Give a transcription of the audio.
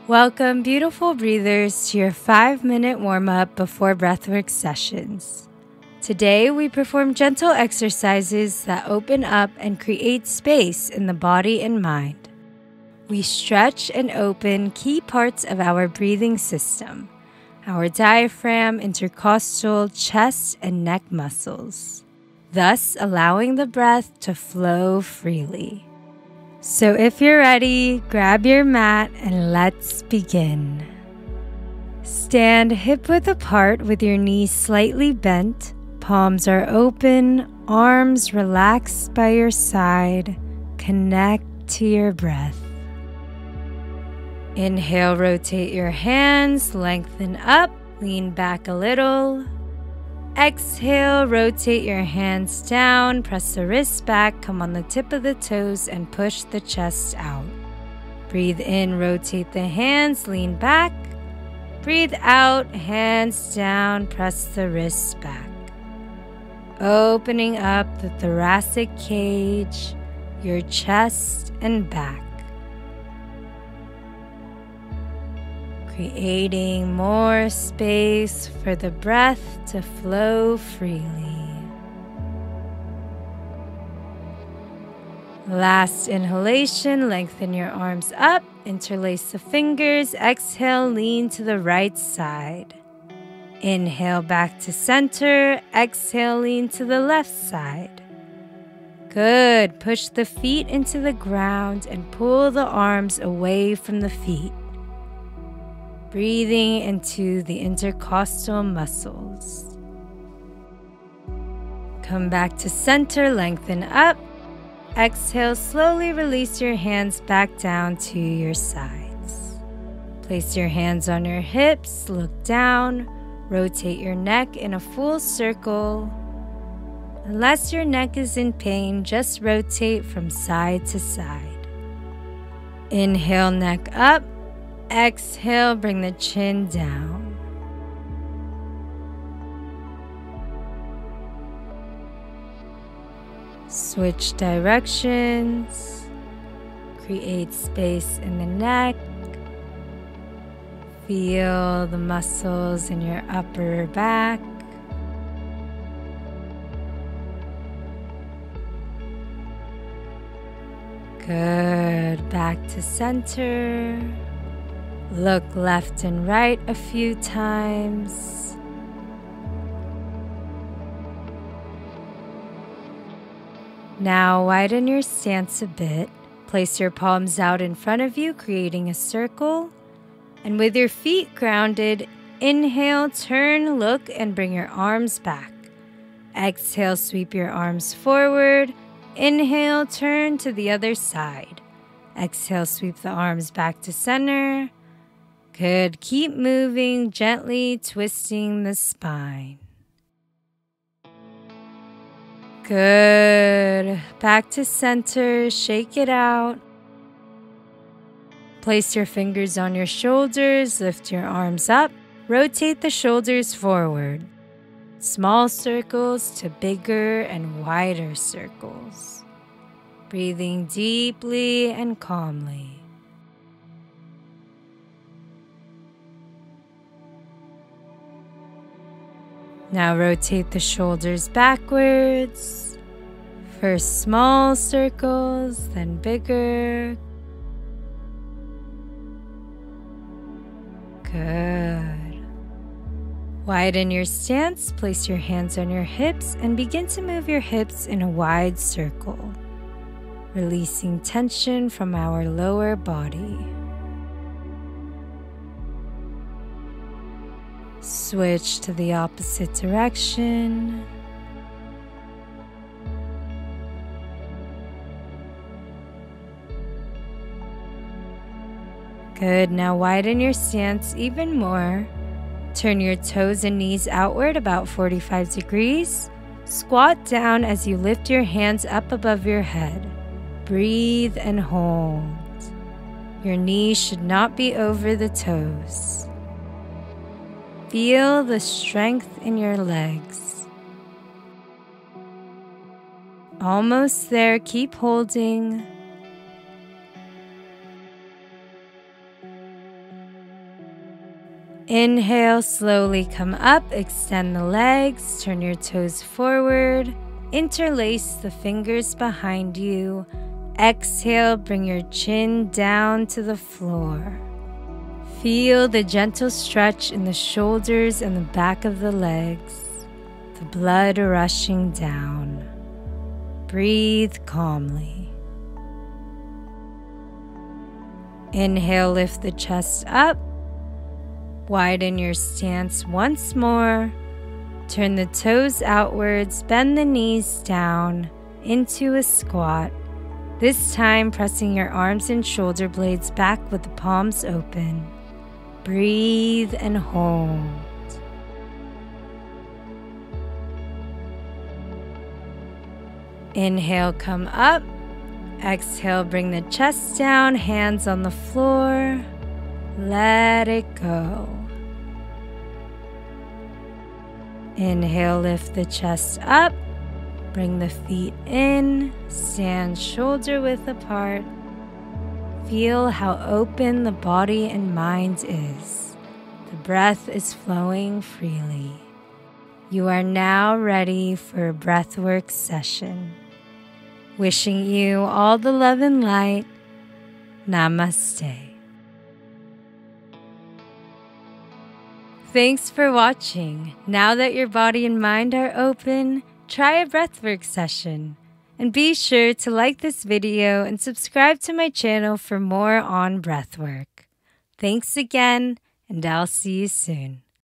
Welcome, beautiful breathers, to your 5-minute warm-up before breathwork sessions. Today, we perform gentle exercises that open up and create space in the body and mind. We stretch and open key parts of our breathing system, our diaphragm, intercostal, chest, and neck muscles, thus allowing the breath to flow freely. So if you're ready, grab your mat and let's begin. Stand hip-width apart with your knees slightly bent, palms are open, arms relaxed by your side. Connect to your breath. Inhale, rotate your hands, lengthen up, lean back a little. Exhale, rotate your hands down, press the wrists back, come on the tip of the toes and push the chest out. Breathe in, rotate the hands, lean back. Breathe out, hands down, press the wrists back. Opening up the thoracic cage, your chest and back. Creating more space for the breath to flow freely. Last inhalation, lengthen your arms up, interlace the fingers, exhale, lean to the right side. Inhale back to center, exhale, lean to the left side. Good, push the feet into the ground and pull the arms away from the feet. Breathing into the intercostal muscles. Come back to center, lengthen up. Exhale, slowly release your hands back down to your sides. Place your hands on your hips, look down, rotate your neck in a full circle. Unless your neck is in pain, just rotate from side to side. Inhale, neck up. Exhale, bring the chin down. Switch directions. Create space in the neck. Feel the muscles in your upper back. Good. Back to center. Look left and right a few times. Now widen your stance a bit. Place your palms out in front of you, creating a circle. And with your feet grounded, inhale, turn, look, and bring your arms back. Exhale, sweep your arms forward. Inhale, turn to the other side. Exhale, sweep the arms back to center. Good. Keep moving, gently twisting the spine. Good. Back to center. Shake it out. Place your fingers on your shoulders. Lift your arms up. Rotate the shoulders forward. Small circles to bigger and wider circles. Breathing deeply and calmly. Now rotate the shoulders backwards. First small circles, then bigger. Good. Widen your stance, place your hands on your hips, and begin to move your hips in a wide circle, releasing tension from our lower body. Switch to the opposite direction. Good. Now widen your stance even more. Turn your toes and knees outward about 45 degrees. Squat down as you lift your hands up above your head. Breathe and hold. Your knees should not be over the toes. Feel the strength in your legs. Almost there, keep holding. Inhale, slowly come up, extend the legs, turn your toes forward, interlace the fingers behind you. Exhale, bring your chin down to the floor. Feel the gentle stretch in the shoulders and the back of the legs, the blood rushing down. Breathe calmly. Inhale, lift the chest up. Widen your stance once more. Turn the toes outwards, bend the knees down into a squat. This time pressing your arms and shoulder blades back with the palms open. Breathe and hold. Inhale, come up. Exhale, bring the chest down, hands on the floor. Let it go. Inhale, lift the chest up. Bring the feet in, stand shoulder width apart. Feel how open the body and mind is. The breath is flowing freely. You are now ready for a breathwork session. Wishing you all the love and light. Namaste. Thanks for watching. Now that your body and mind are open, try a breathwork session. And be sure to like this video and subscribe to my channel for more on breathwork. Thanks again, and I'll see you soon.